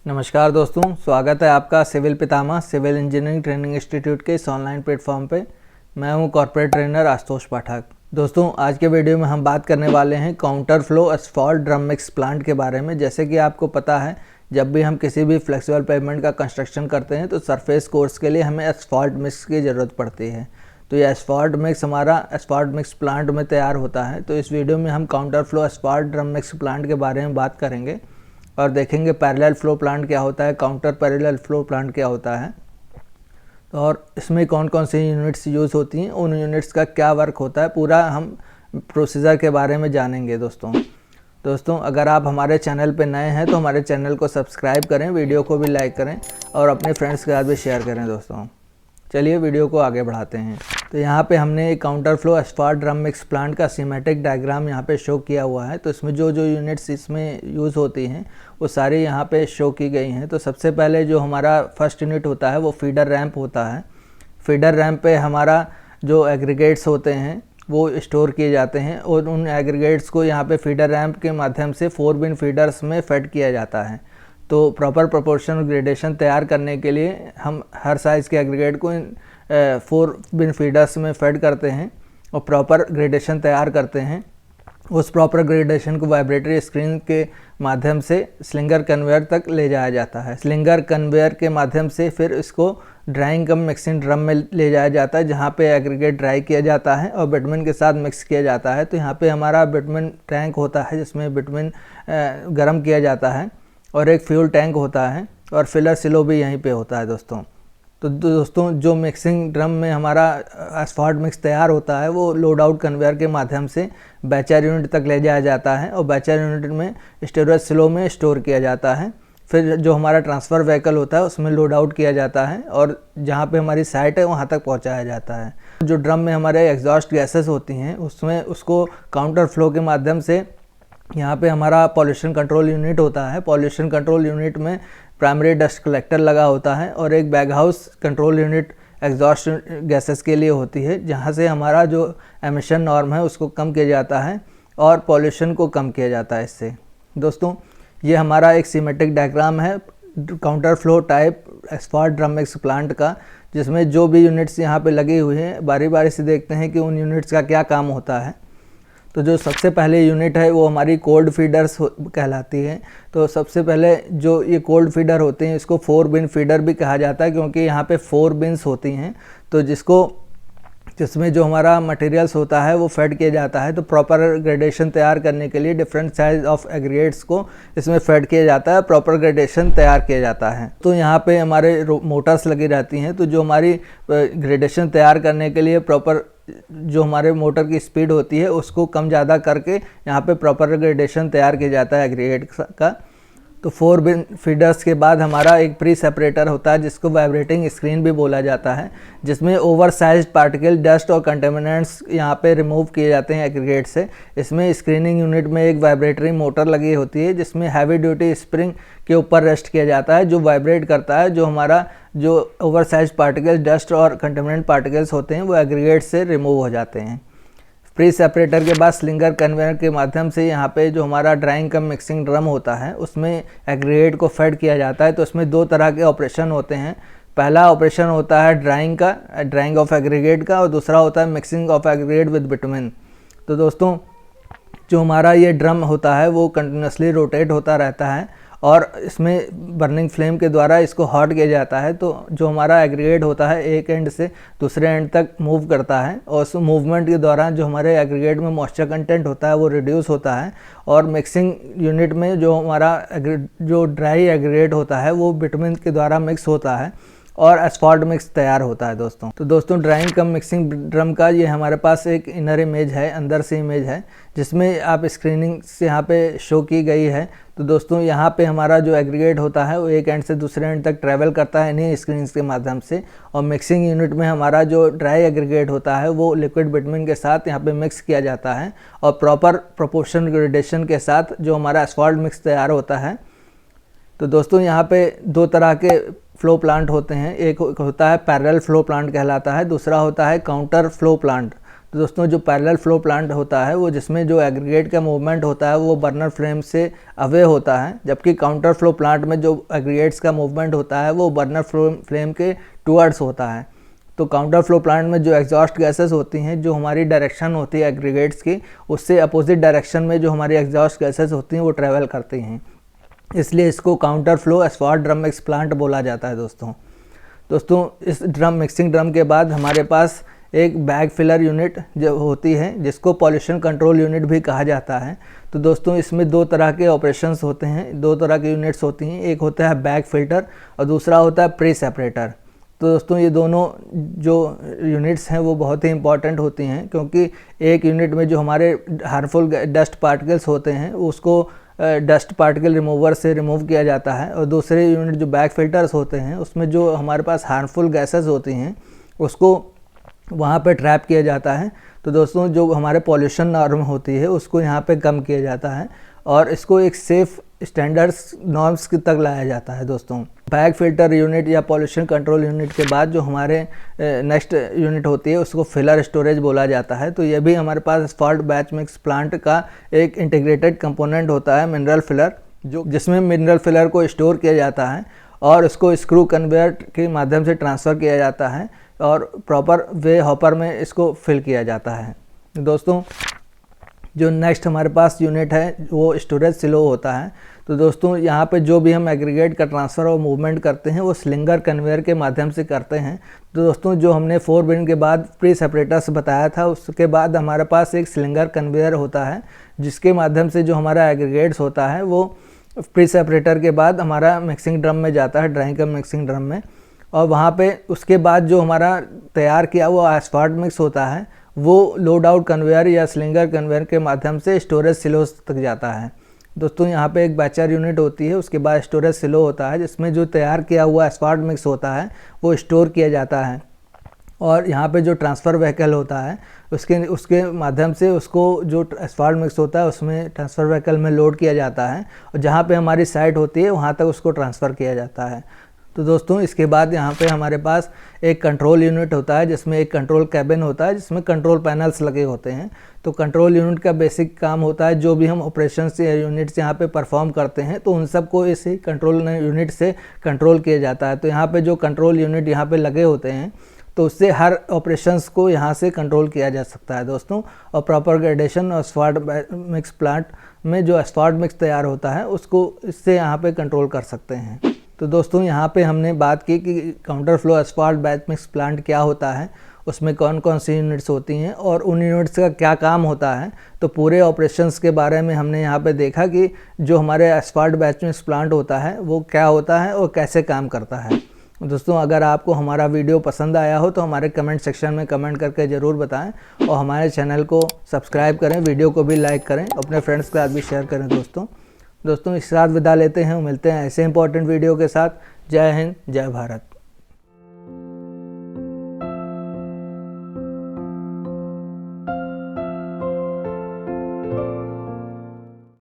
नमस्कार दोस्तों, स्वागत है आपका सिविल पितामह सिविल इंजीनियरिंग ट्रेनिंग इंस्टीट्यूट के इस ऑनलाइन प्लेटफॉर्म पे। मैं हूं कॉर्पोरेट ट्रेनर आशुतोष पाठक। दोस्तों, आज के वीडियो में हम बात करने वाले हैं counter flow asphalt drum mix plant के बारे में। जैसे कि आपको पता है, जब भी हम किसी भी फ्लेक्सिबल पेवमेंट का कंस्ट्रक्शन करते हैं तो सरफेस कोर्स के लिए हमें एस्फॉल्ट मिक्स की ज़रूरत पड़ती है। तो ये एस्फॉल्ट मिक्स हमारा एस्फॉल्ट मिक्स प्लांट में तैयार होता है। तो इस वीडियो में हम counter flow asphalt drum mix plant के बारे में बात करेंगे और देखेंगे पैरेलल फ्लो प्लांट क्या होता है, काउंटर पैरेलल फ्लो प्लांट क्या होता है, और इसमें कौन कौन सी यूनिट्स यूज़ होती हैं, उन यूनिट्स का क्या वर्क होता है, पूरा हम प्रोसीजर के बारे में जानेंगे। दोस्तों अगर आप हमारे चैनल पे नए हैं तो हमारे चैनल को सब्सक्राइब करें, वीडियो को भी लाइक करें और अपने फ्रेंड्स के साथ भी शेयर करें। दोस्तों चलिए वीडियो को आगे बढ़ाते हैं। तो यहाँ पे हमने एक counter flow asphalt drum mix plant का सीमेटिक डायग्राम यहाँ पे शो किया हुआ है। तो इसमें जो जो यूनिट्स इसमें यूज़ होती हैं वो सारी यहाँ पे शो की गई हैं। तो सबसे पहले जो हमारा फर्स्ट यूनिट होता है वो फीडर रैंप होता है। फीडर रैंप पे हमारा जो एग्रीगेट्स होते हैं वो स्टोर किए जाते हैं और उन एग्रीगेट्स को यहाँ पे फीडर रैंप के माध्यम से 4 बिन फीडर्स में फेड किया जाता है। तो प्रॉपर प्रोपोर्शन ग्रेडेशन तैयार करने के लिए हम हर साइज़ के एग्रीगेट को 4 बिन फीडर्स में फेड करते हैं और प्रॉपर ग्रेडेशन तैयार करते हैं। उस प्रॉपर ग्रेडेशन को वाइब्रेटरी स्क्रीन के माध्यम से स्लिंगर कन्वेयर तक ले जाया जाता है। स्लिंगर कन्वेयर के माध्यम से फिर इसको ड्राइंग कम मिक्सिंग ड्रम में ले जाया जाता है, जहाँ पे एग्रीगेट ड्राई किया जाता है और बिटुमेन के साथ मिक्स किया जाता है। तो यहाँ पे हमारा बिटुमेन टैंक होता है जिसमें बिटुमेन गर्म किया जाता है और एक फ्यूल टैंक होता है और फिलर सिलो भी यहीं पे होता है। तो दोस्तों जो मिक्सिंग ड्रम में हमारा एस्फॉल्ट मिक्स तैयार होता है वो लोड आउट कन्वेयर के माध्यम से बैचर यूनिट तक ले जाया जाता है और बैचर यूनिट में स्टोरेज सिलो में स्टोर किया जाता है। फिर जो हमारा ट्रांसफ़र व्हीकल होता है उसमें लोड आउट किया जाता है और जहाँ पे हमारी साइट है वहाँ तक पहुँचाया जाता है। जो ड्रम में हमारे एग्जॉस्ट गैसेस होती हैं उसमें उसको काउंटर फ्लो के माध्यम से यहाँ पे हमारा पॉल्यूशन कंट्रोल यूनिट होता है। पॉल्यूशन कंट्रोल यूनिट में प्राइमरी डस्ट कलेक्टर लगा होता है और एक bag house control unit exhaust gases के लिए होती है, जहाँ से हमारा जो एमिशन नॉर्म है उसको कम किया जाता है और पॉल्यूशन को कम किया जाता है इससे। दोस्तों ये हमारा एक सीमेटिक डायग्राम है counter flow type asphalt drum mix plant का, जिसमें जो भी यूनिट्स यहाँ पे लगी हुई हैं बारी बारी से देखते हैं कि उन यूनिट्स का क्या काम होता है। तो जो सबसे पहले यूनिट है वो हमारी कोल्ड फीडर्स कहलाती है। तो सबसे पहले जो ये कोल्ड फीडर होते हैं इसको 4 बिन फीडर भी कहा जाता है, क्योंकि यहाँ पे 4 बिन्स होती हैं। तो जिसमें जो हमारा मटेरियल्स होता है वो फेड किया जाता है। तो प्रॉपर ग्रेडेशन तैयार करने के लिए डिफरेंट साइज ऑफ एग्रीगेट्स को इसमें फेड किया जाता है, प्रॉपर ग्रेडेशन तैयार किया जाता है। तो यहाँ पे हमारे मोटर्स लगी रहती हैं। तो जो हमारी ग्रेडेशन तैयार करने के लिए प्रॉपर जो हमारे मोटर की स्पीड होती है उसको कम ज़्यादा करके यहाँ पे प्रॉपर ग्रेडेशन तैयार किया जाता है एग्रीगेट का। तो 4 बिन फीडर्स के बाद हमारा एक प्री सेपरेटर होता है जिसको वाइब्रेटिंग स्क्रीन भी बोला जाता है, जिसमें ओवर साइज पार्टिकल, डस्ट और कंटेमिनेंट्स यहाँ पे रिमूव किए जाते हैं एग्रीगेट से। इसमें स्क्रीनिंग यूनिट में एक वाइब्रेटरी मोटर लगी होती है जिसमें हैवी ड्यूटी स्प्रिंग के ऊपर रेस्ट किया जाता है, जो वाइब्रेट करता है। जो हमारा जो ओवर साइज पार्टिकल्स, डस्ट और कंटेमिनेंट पार्टिकल्स होते हैं वो एग्रीगेट से रिमूव हो जाते हैं। प्री सेपरेटर के बाद स्लिंगर कन्वेयर के माध्यम से यहाँ पे जो हमारा ड्राइंग कम मिक्सिंग ड्रम होता है उसमें एग्रीगेट को फेड किया जाता है। तो उसमें 2 तरह के ऑपरेशन होते हैं। पहला ऑपरेशन होता है ड्राइंग ऑफ एग्रीगेट का, और दूसरा होता है mixing of aggregate with bitumen. तो दोस्तों जो हमारा ये ड्रम होता है वो कंटिन्यूसली रोटेट होता रहता है और इसमें बर्निंग फ्लेम के द्वारा इसको हॉट किया जाता है। तो जो हमारा एग्रीगेट होता है एक एंड से दूसरे एंड तक मूव करता है और उस मूवमेंट के दौरान जो हमारे एग्रीगेट में मॉइस्चर कंटेंट होता है वो रिड्यूस होता है और मिक्सिंग यूनिट में जो हमारा जो ड्राई एग्रीगेट होता है वो बिटुमेन के द्वारा मिक्स होता है और एस्फॉल्ट मिक्स तैयार होता है। दोस्तों ड्राइंग कम मिक्सिंग ड्रम का ये हमारे पास एक इनर इमेज है, अंदर से इमेज है, जिसमें आप स्क्रीनिंग से यहाँ पे शो की गई है। तो दोस्तों यहाँ पे हमारा जो एग्रीगेट होता है वो एक एंड से दूसरे एंड तक ट्रैवल करता है इन्हीं स्क्रीन के माध्यम से, और मिक्सिंग यूनिट में हमारा जो ड्राई एग्रीगेट होता है वो लिक्विड बिटुमेन के साथ यहाँ पे मिक्स किया जाता है और प्रॉपर प्रोपोर्शन ग्रेडेशन के साथ जो हमारा एस्फॉल्ट मिक्स तैयार होता है। तो दोस्तों यहाँ पे 2 तरह के फ्लो प्लांट होते हैं। एक होता है पैरेलल फ्लो प्लांट कहलाता है, दूसरा होता है काउंटर फ्लो प्लांट। तो दोस्तों जो पैरेलल फ्लो प्लांट होता है वो जिसमें जो एग्रीगेट का मूवमेंट होता है वो बर्नर फ्लेम से अवे होता है, जबकि काउंटर फ्लो प्लांट में जो एग्रीगेट्स का मूवमेंट होता है वो बर्नर फ्लेम के टुवर्ड्स होता है। तो काउंटर फ्लो प्लांट में जो एग्जॉस्ट गैसेस होती हैं, जो हमारी डायरेक्शन होती है एग्रीगेट्स की, उससे अपोजिट डायरेक्शन में जो हमारी एग्जॉस्ट गैसेस होती हैं वो ट्रैवल करती हैं, इसलिए इसको counter flow asphalt drum mix plant बोला जाता है। दोस्तों इस मिक्सिंग ड्रम के बाद हमारे पास एक बैग फिलर यूनिट जो होती है, जिसको पॉल्यूशन कंट्रोल यूनिट भी कहा जाता है। तो दोस्तों इसमें दो तरह के ऑपरेशंस होते हैं, दो तरह की यूनिट्स होती हैं, एक होता है बैग फिल्टर और दूसरा होता है प्री सेपरेटर। तो दोस्तों ये दोनों जो यूनिट्स हैं वो बहुत ही इंपॉर्टेंट होती हैं, क्योंकि एक यूनिट में जो हमारे हार्मफुल डस्ट पार्टिकल्स होते हैं उसको डस्ट पार्टिकल रिमूवर से रिमूव किया जाता है, और दूसरे यूनिट जो बैग फिल्टर्स होते हैं उसमें जो हमारे पास हार्मफुल गैसेस होती हैं उसको वहाँ पे ट्रैप किया जाता है। तो दोस्तों जो हमारे पॉल्यूशन नॉर्म होती है उसको यहाँ पे कम किया जाता है और इसको एक सेफ़ स्टैंडर्ड्स नॉर्म्स तक लाया जाता है। दोस्तों बैग फिल्टर यूनिट या पॉल्यूशन कंट्रोल यूनिट के बाद जो हमारे नेक्स्ट यूनिट होती है उसको फिलर स्टोरेज बोला जाता है। तो ये भी हमारे पास एस्फॉल्ट बैच मिक्स प्लांट का एक इंटीग्रेटेड कंपोनेंट होता है, मिनरल फिलर, जो जिसमें मिनरल फिलर को स्टोर किया जाता है और इसको स्क्रू कन्वेयर के माध्यम से ट्रांसफ़र किया जाता है और प्रॉपर वे हॉपर में इसको फिल किया जाता है। दोस्तों जो नेक्स्ट हमारे पास यूनिट है वो स्टोरेज सिलो होता है। तो दोस्तों यहाँ पे जो भी हम एग्रीगेट का ट्रांसफ़र और मूवमेंट करते हैं वो स्लिंगर कन्वेयर के माध्यम से करते हैं। तो दोस्तों जो हमने 4 बिन के बाद प्री सेपरेटर्स बताया था, उसके बाद हमारे पास एक स्लिंगर कन्वेयर होता है, जिसके माध्यम से जो हमारा एग्रीगेट्स होता है वो प्री सेपरेटर के बाद हमारा मिक्सिंग ड्रम में जाता है, ड्राइंग कम मिक्सिंग ड्रम में, और वहाँ पे उसके बाद जो हमारा तैयार किया हुआ एस्फॉल्ट मिक्स होता है वो लोड आउट कन्वेयर या स्लिंगर कन्वेयर के माध्यम से स्टोरेज सिलोस तक जाता है। दोस्तों यहाँ पे एक बैचर यूनिट होती है, उसके बाद स्टोरेज सिलो होता है, जिसमें जो तैयार किया हुआ एस्फॉल्ट मिक्स होता है वो स्टोर किया जाता है, और यहाँ पे जो ट्रांसफ़र व्हीकल होता है उसके माध्यम से उसको जो एस्फॉल्ट मिक्स होता है उसमें ट्रांसफ़र व्हीकल में लोड किया जाता है, और जहाँ पे हमारी साइट होती है वहाँ तक उसको ट्रांसफ़र किया जाता है। तो दोस्तों इसके बाद यहाँ पे हमारे पास एक कंट्रोल यूनिट होता है, जिसमें एक कंट्रोल कैबिन होता है, जिसमें कंट्रोल पैनल्स लगे होते हैं। तो कंट्रोल यूनिट का बेसिक काम होता है, जो भी हम ऑपरेशंस या यूनिट्स यहाँ पे परफॉर्म करते हैं तो उन सबको इसी कंट्रोल यूनिट से कंट्रोल किया जाता है। तो यहाँ पे जो कंट्रोल यूनिट यहाँ पे लगे होते हैं तो उससे हर ऑपरेशंस को यहाँ से कंट्रोल किया जा सकता है दोस्तों। और प्रॉपर ग्रेडेशन और एस्फॉल्ट मिक्स प्लांट में जो एस्फॉल्ट मिक्स तैयार होता है उसको इससे यहाँ पे कंट्रोल कर सकते हैं। तो दोस्तों यहाँ पे हमने बात की कि counter flow asphalt batch mix plant क्या होता है, उसमें कौन कौन सी यूनिट्स होती हैं और उन यूनिट्स का क्या काम होता है। तो पूरे ऑपरेशंस के बारे में हमने यहाँ पे देखा कि जो हमारे एस्फॉल्ट बैच मिक्स प्लांट होता है वो क्या होता है और कैसे काम करता है। दोस्तों अगर आपको हमारा वीडियो पसंद आया हो तो हमारे कमेंट सेक्शन में कमेंट करके ज़रूर बताएं, और हमारे चैनल को सब्सक्राइब करें, वीडियो को भी लाइक करें, अपने फ्रेंड्स के साथ भी शेयर करें। दोस्तों इस साथ विदा लेते हैं, मिलते हैं ऐसे इंपॉर्टेंट वीडियो के साथ। जय हिंद, जय भारत।